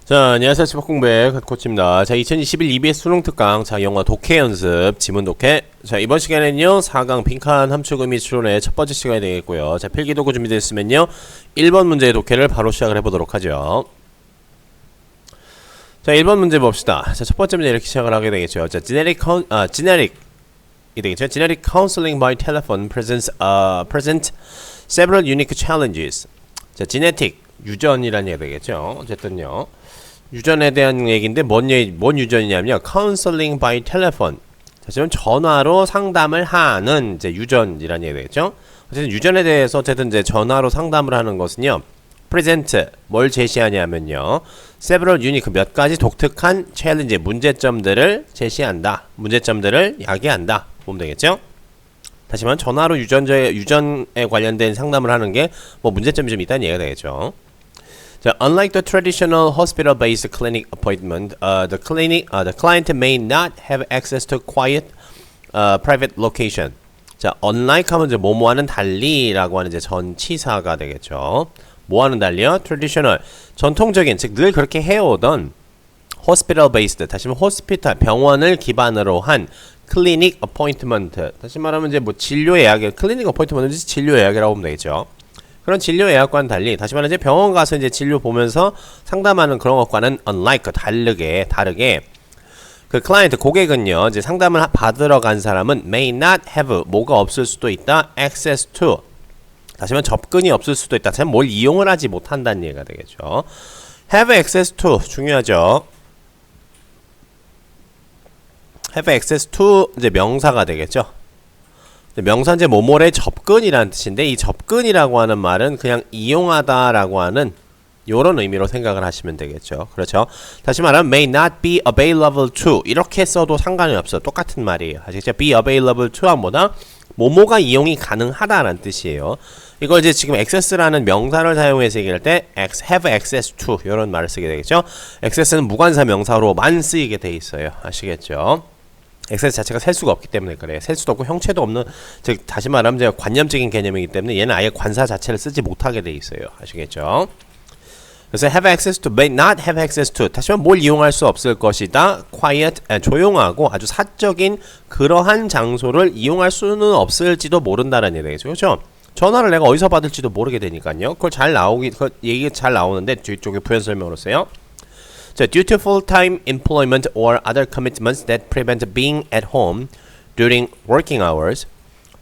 자, 안녕하세요. 치박공백 코치입니다. 자, 2021 EBS 수능 특강, 자, 영어 독해 연습, 지문 독해. 자, 이번 시간에는요, 4강 빈칸 함축 의미 추론의 첫 번째 시간이 되겠고요. 자, 필기도구 준비됐으면요, 1번 문제의 독해를 바로 시작을 해보도록 하죠. 자, 1번 문제 봅시다. 자, 첫 번째 문제 이렇게 시작을 하게 되겠죠. 자, generic 이 되겠죠. Generic counseling by telephone present several unique challenges. 자, genetic 유전이라는 얘기가 되겠죠. 어쨌든요. 유전에 대한 얘기인데 뭔 유전이냐면요. counseling by telephone. 사실은 전화로 상담을 하는 이제 유전이라는 얘기가 되겠죠. 어쨌든 유전에 대해서 어쨌든 이제 전화로 상담을 하는 것은요. present 뭘 제시하냐면요. several unique 몇 가지 독특한 challenge 문제점들을 제시한다. 문제점들을 야기한다. 보면 되겠죠. 다시 말하면 전화로 유전에 관련된 상담을 하는 게 뭐 문제점이 좀 있다는 얘기가 되겠죠. 자, unlike the traditional hospital-based clinic appointment, the client may not have access to quiet, private location. 자, unlike 하면 이제 뭐뭐와는 달리라고 하는 이제 전치사가 되겠죠. 뭐와는 달리요? traditional, 전통적인, 즉 늘 그렇게 해오던 hospital-based, 다시 말하면 호스피탈, 병원을 기반으로 한 클리닉 어포인트먼트. 다시 말하면 이제 뭐 진료 예약, 클리닉 어포인트먼트 진료 예약이라고 보면 되겠죠. 그런 진료 예약과는 달리, 다시 말하면 이제 병원 가서 이제 진료 보면서 상담하는 그런 것과는 unlike 다르게 그 클라이언트 고객은요, 이제 상담을 받으러 간 사람은 may not have 뭐가 없을 수도 있다, access to. 다시 말하면 접근이 없을 수도 있다. 참 뭘 이용을 하지 못한다는 얘기가 되겠죠. have access to 중요하죠. have access to 이제 명사가 되겠죠. 명사인제 뭐뭐의 접근이라는 뜻인데 이 접근이라고 하는 말은 그냥 이용하다라고 하는 요런 의미로 생각을 하시면 되겠죠. 그렇죠. 다시 말하면 may not be available to 이렇게 써도 상관이 없어. 똑같은 말이에요. 아시겠죠? be available to 함보다 뭐뭐가 이용이 가능하다라는 뜻이에요. 이걸 이제 지금 access라는 명사를 사용해서 얘기할 때 have access to 이런 말을 쓰게 되겠죠. access는 무관사 명사로만 쓰이게 돼 있어요. 아시겠죠? 액세스 자체가 셀 수가 없기 때문에 그래요. 셀 수도 없고 형체도 없는, 즉 다시 말하면 제가 관념적인 개념이기 때문에 얘는 아예 관사 자체를 쓰지 못하게 돼 있어요. 아시겠죠? 그래서 have access to, may not have access to. 다시 말하면 뭘 이용할 수 없을 것이다. quiet, 조용하고 아주 사적인 그러한 장소를 이용할 수는 없을지도 모른다는 얘기죠. 그렇죠? 전화를 내가 어디서 받을지도 모르게 되니까요. 그걸 잘 나오기, 그 얘기 잘 나오는데 뒤쪽에 부연 설명으로 써요. 자, due to full-time employment or other commitments that prevent being at home during working hours,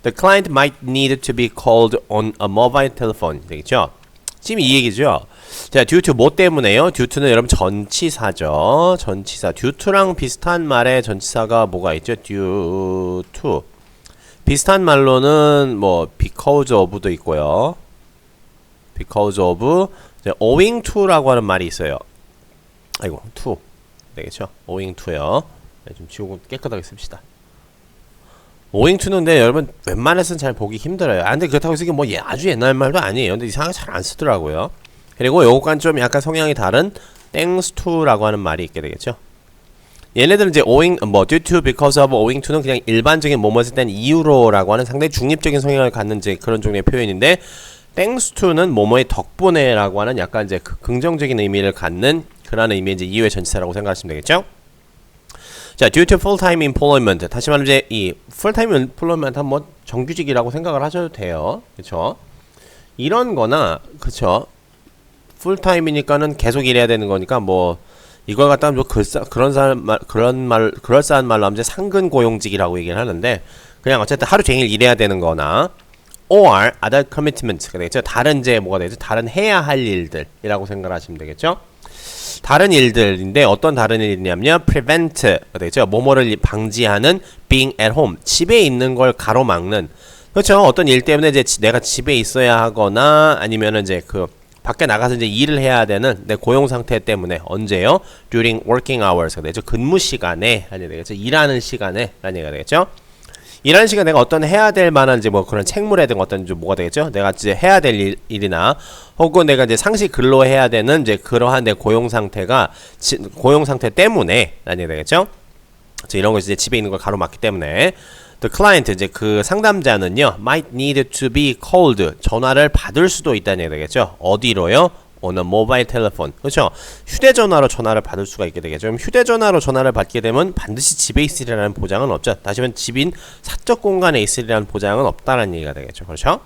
the client might need to be called on a mobile telephone. 되겠죠? 지금 이 얘기죠. 자, due to 뭐 때문에요? due to는 여러분 전치사죠. 전치사. due to랑 비슷한 말의 전치사가 뭐가 있죠? due to. 비슷한 말로는 뭐 because of도 있고요. because of, owing to라고 하는 말이 있어요. 아이고, to 되겠죠? owing to요. 네, 좀 지우고 깨끗하게 씁시다. owing to는 근데 여러분 웬만해서는 잘 보기 힘들어요. 아, 근데 그렇다고 해서 이게 뭐 아주 옛날 말도 아니에요. 근데 이상하게 잘 안 쓰더라고요. 그리고 요것과는 좀 약간 성향이 다른 thanks to라고 하는 말이 있게 되겠죠. 얘네들은 이제 owing, due to, because of, owing to는 그냥 일반적인 뭐뭐에 대한 이유로라고 하는 상당히 중립적인 성향을 갖는 이제 그런 종류의 표현인데, thanks to는 뭐뭐의 덕분에라고 하는 약간 이제 긍정적인 의미를 갖는 그런 의미의 이제 이유의 전치사라고 생각하시면 되겠죠. 자, due to full-time employment. 다시 말하면 이제 이 full-time employment 한 뭐 정규직이라고 생각을 하셔도 돼요. 그렇죠? 이런 거나 그렇죠? 풀타임이니까는 계속 일해야 되는 거니까 뭐 이걸 갖다가 뭐 그럴싸한 말로 하면 이제 상근 고용직이라고 얘기를 하는데 그냥 어쨌든 하루 종일 일해야 되는 거나 or other commitments가 되겠죠. 다른 이제 뭐가 되겠죠? 다른 해야 할 일들이라고 생각하시면 되겠죠. 다른 일들인데 어떤 다른 일이냐면요. prevent 되겠죠. 뭐뭐를 방지하는 being at home. 집에 있는 걸 가로막는. 그렇죠. 어떤 일 때문에 이제 내가 집에 있어야 하거나 아니면은 이제 그 밖에 나가서 이제 일을 해야 되는 내 고용 상태 때문에 언제요? during working hours가 되죠. 근무 시간에 라는 되겠죠. 일하는 시간에 라는 얘기가 되겠죠. 일하는 시간에 내가 어떤 해야 될 만한 이제 뭐 그런 책무에 등 어떤 좀 뭐가 되겠죠? 내가 이제 해야 될 일이나 혹은 내가 이제 상시 근로해야 되는 이제 그러한 내 고용 상태가 고용 상태 때문에 라는 얘기 되겠죠? 이런 거 이제 집에 있는 걸 가로막기 때문에 the client 이제 그 상담자는요 might need to be called 전화를 받을 수도 있다는 얘기 되겠죠? 어디로요? on a mobile telephone. 그렇죠? 휴대전화로 전화를 받을 수가 있게 되겠죠. 그럼 휴대전화로 전화를 받게 되면 반드시 집에 있으리라는 보장은 없죠. 다시 말하면 집인 사적 공간에 있으리라는 보장은 없다는 얘기가 되겠죠. 그렇죠?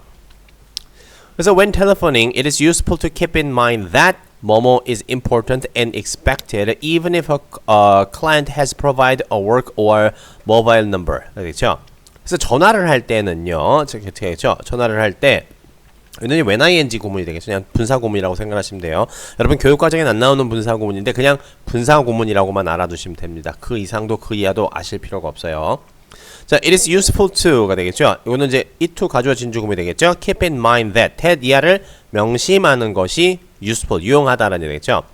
그래서 when telephoning, it is useful to keep in mind that 뭐뭐 is important and expected even if a client has provided a work or mobile number. 그렇죠? 그래서 전화를 할 때는요, 어떻게 하죠? 전화를 할 때 이는 when ing 구문이 되겠죠. 그냥 분사 구문이라고 생각하시면 돼요. 여러분 교육 과정에 안 나오는 분사 구문인데 그냥 분사 구문이라고만 알아두시면 됩니다. 그 이상도 그 이하도 아실 필요가 없어요. 자, it is useful to가 되겠죠. 이거는 이제 it to 가주어 진주 구문이 되겠죠. Keep in mind that that 이하를 명심하는 것이 useful 유용하다라는 얘기겠죠.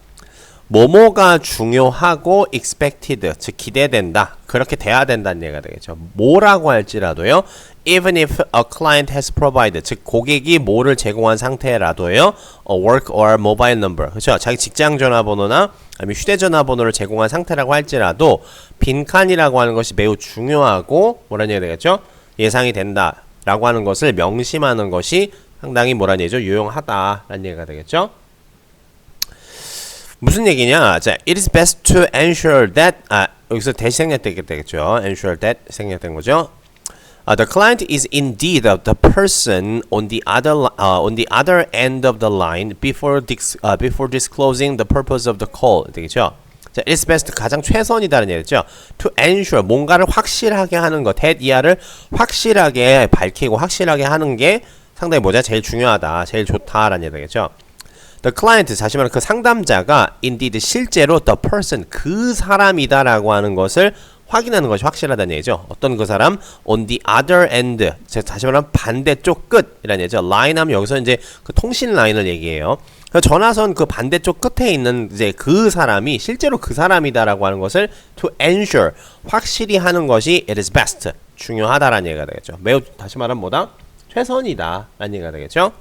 뭐뭐가 중요하고 expected 즉 기대된다 그렇게 돼야 된다는 얘기가 되겠죠. 뭐라고 할지라도요 even if a client has provided 즉 고객이 뭐를 제공한 상태라도요 a work or mobile number 그렇죠. 자기 직장 전화번호나 아니면 휴대전화 번호를 제공한 상태라고 할지라도 빈칸이라고 하는 것이 매우 중요하고 뭐라는 얘기가 되겠죠. 예상이 된다 라고 하는 것을 명심하는 것이 상당히 뭐라는 얘기죠. 유용하다라는 얘기가 되겠죠. 무슨 얘기냐? 자, it is best to ensure that 여기서 대시 생략되겠죠. ensure that 생략된 거죠. The client is indeed the person on the other end of the line before disclosing the purpose of the call. 되겠죠. 자, it is best 가장 최선이다는 얘기죠. To ensure 뭔가를 확실하게 하는 것, that 이하를 확실하게 밝히고 확실하게 하는 게 상당히 뭐죠? 제일 중요하다, 제일 좋다라는 얘기겠죠. The client, 다시 말하면 그 상담자가 indeed 실제로 the person, 그 사람이다라고 하는 것을 확인하는 것이 확실하다는 얘기죠. 어떤 그 사람? on the other end, 다시 말하면 반대쪽 끝이라는 얘기죠. line 하면 여기서 이제 그 통신 라인을 얘기해요. 전화선 그 반대쪽 끝에 있는 이제 그 사람이 실제로 그 사람이다라고 하는 것을 to ensure, 확실히 하는 것이 it is best, 중요하다라는 얘기가 되겠죠. 매우, 다시 말하면 뭐다? 최선이다라는 얘기가 되겠죠.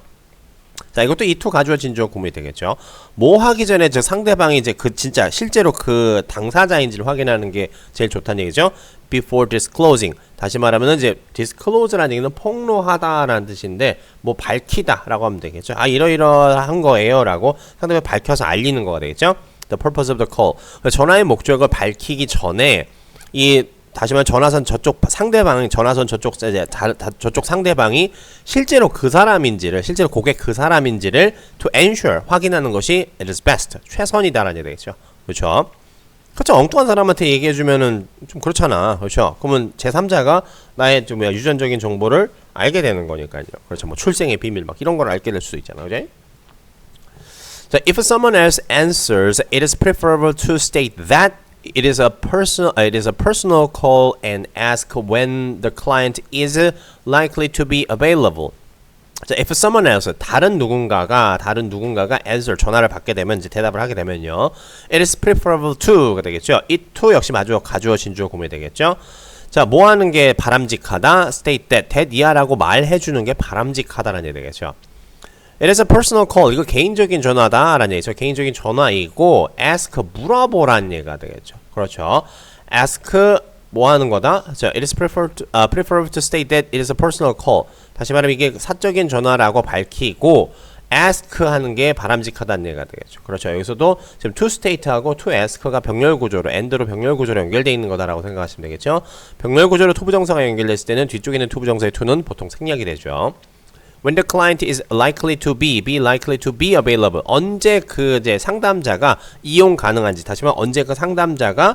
자, 이것도 이 to 가주어 진주어 구문이 되겠죠. 뭐 하기 전에 저 상대방이 이제 그 진짜 실제로 그 당사자인지를 확인하는 게 제일 좋다는 얘기죠. Before disclosing. 다시 말하면 이제 disclose라는 얘기는 폭로하다라는 뜻인데 뭐 밝히다라고 하면 되겠죠. 아, 이러이러한 거예요라고 상대방이 밝혀서 알리는 거가 되겠죠. The purpose of the call. 전화의 목적을 밝히기 전에 이 다시 말하면 전화선 저쪽 상대방이 전화선 저쪽 상대방이 실제로 그 사람인지를 실제로 고객 그 사람인지를 to ensure 확인하는 것이 it is best 최선이다라는 얘기 되겠죠. 그렇죠? 그렇죠. 엉뚱한 사람한테 얘기해 주면은 좀 그렇잖아. 그렇죠? 그러면 제3자가 나의 좀 유전적인 정보를 알게 되는 거니까요. 그렇죠. 뭐 출생의 비밀 막 이런 걸 알게 될 수도 있잖아. 그죠? 자, if someone else answers, it is preferable to state that it is a personal call and ask when the client is likely to be available. 자, if someone else, 다른 누군가가 answer, 전화를 받게 되면, 이제 대답을 하게 되면요. It is preferable to가 되겠죠. it to 역시 가주어 진주어 구문이 되겠죠. 자, 뭐 하는 게 바람직하다? state that 이하라고 말해주는 게 바람직하다라는 얘기 되겠죠. It is a personal call. 이거 개인적인 전화다라는 얘기죠. 개인적인 전화이고 ask 물어보라는 얘기가 되겠죠. 그렇죠. ask 뭐 하는 거다? 자, it is preferable to state that it is a personal call. 다시 말하면 이게 사적인 전화라고 밝히고 ask 하는 게 바람직하다는 얘기가 되겠죠. 그렇죠. 여기서도 지금 to state하고 to ask가 병렬 구조로 end로 병렬 구조로 연결되어 있는 거다라고 생각하시면 되겠죠. 병렬 구조로 투부정사가 연결됐을 때는 뒤쪽에 있는 투부정사의 to는 보통 생략이 되죠. When the client is likely to be available. 언제 그 이제 상담자가 이용 가능한지, 다시 말하면 언제 그 상담자와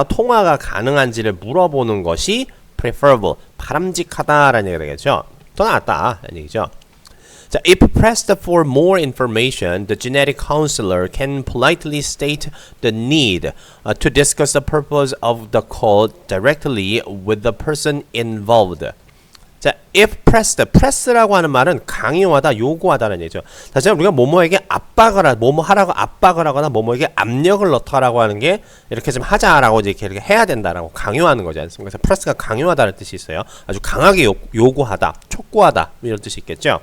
통화가 가능한지를 물어보는 것이 preferable, 바람직하다라는 얘기가 되겠죠. 더 낫다라는 얘기죠. 자, if pressed for more information, the genetic counselor can politely state the need to discuss the purpose of the call directly with the person involved. 자, if press라고 하는 말은 강요하다, 요구하다는 얘기죠. 다시 말하면 우리가 뭐뭐에게 뭐뭐 하라고 압박을 하거나 뭐뭐에게 압력을 넣다라고 하는 게 이렇게 좀 하자라고 이렇게 해야 된다라고 강요하는 거지 않습니까? 그래서 press가 강요하다는 뜻이 있어요. 아주 강하게 요구하다, 촉구하다 이런 뜻이 있겠죠.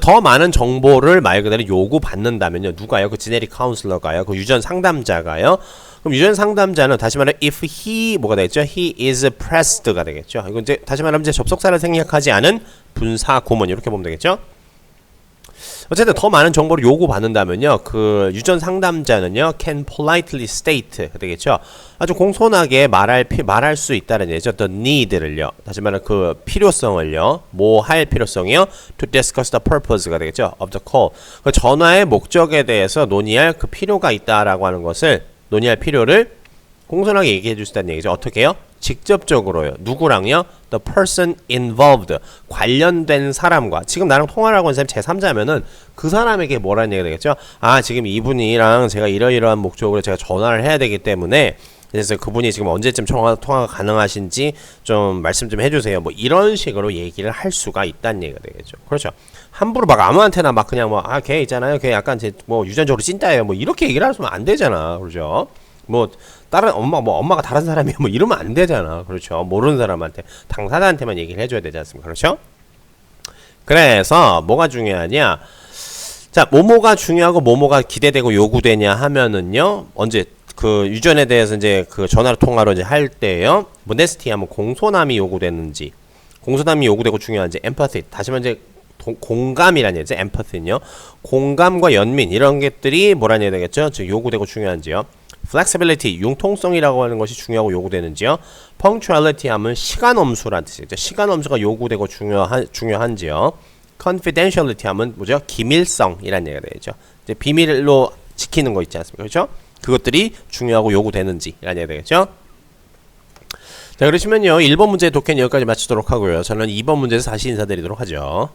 더 많은 정보를 말 그대로 요구받는다면요. 누가요? 그 지네릭 카운슬러가요? 그 유전 상담자가요? 그럼 유전 상담자는 다시 말해 if he 뭐가 되겠죠? He is pressed가 되겠죠. 이건 이제 다시 말하면 이제 접속사를 생략하지 않은 분사 구문 이렇게 보면 되겠죠. 어쨌든 더 많은 정보를 요구받는다면요, 그 유전 상담자는요 can politely state 되겠죠. 아주 공손하게 말할 수 있다는 얘기죠. the need를요, 다시 말하면 그 필요성을요, 뭐 할 필요성이요, to discuss the purpose가 되겠죠, of the call. 그 전화의 목적에 대해서 논의할 그 필요가 있다라고 하는 것을, 논의할 필요를 공손하게 얘기해 줄 수 있다는 얘기죠. 어떻게 해요? 직접적으로요. 누구랑요? The person involved. 관련된 사람과. 지금 나랑 통화를 하고 있는 사람이 제3자면은 그 사람에게 뭐라는 얘기가 되겠죠? 아, 지금 이분이랑 제가 이러이러한 목적으로 제가 전화를 해야 되기 때문에, 그래서 그분이 지금 언제쯤 통화가 가능하신지 좀 말씀 좀 해주세요. 뭐 이런 식으로 얘기를 할 수가 있다는 얘기가 되겠죠. 그렇죠. 함부로 막 아무한테나 막 그냥 뭐, 아, 걔 있잖아요. 걔 약간 뭐 유전적으로 찐따예요. 뭐 이렇게 얘기를 하면 안 되잖아. 그렇죠. 뭐 다른 엄마가 다른 사람이야 뭐 이러면 안 되잖아. 그렇죠. 모르는 사람한테, 당사자한테만 얘기를 해줘야 되지 않습니까? 그렇죠. 그래서 뭐가 중요하냐, 자, 뭐뭐가 중요하고 뭐뭐가 기대되고 요구되냐 하면은요, 언제 그 유전에 대해서 이제 그 전화로 통화로 이제 할 때요, 모네스티 하면 공손함이 요구되는지, 공손함이 요구되고 중요한지, 엠파티, 다시 말해 이제 공감이라는 얘기죠. 엠파티는요, 공감과 연민, 이런 것들이 뭐라는 얘기 되겠죠. 즉 요구되고 중요한지요. flexibility, 융통성이라고 하는 것이 중요하고 요구되는지요. punctuality 하면 시간 엄수라는 뜻이죠. 시간 엄수가 요구되고 중요한지요. confidentiality 하면 뭐죠? 기밀성이라는 얘기가 되죠. 이제 비밀로 지키는 거 있지 않습니까? 그렇죠? 그것들이 중요하고 요구되는지 이라는 얘기가 되겠죠. 자, 그러시면요, 1번 문제 독해는 여기까지 마치도록 하고요. 저는 2번 문제에서 다시 인사드리도록 하죠.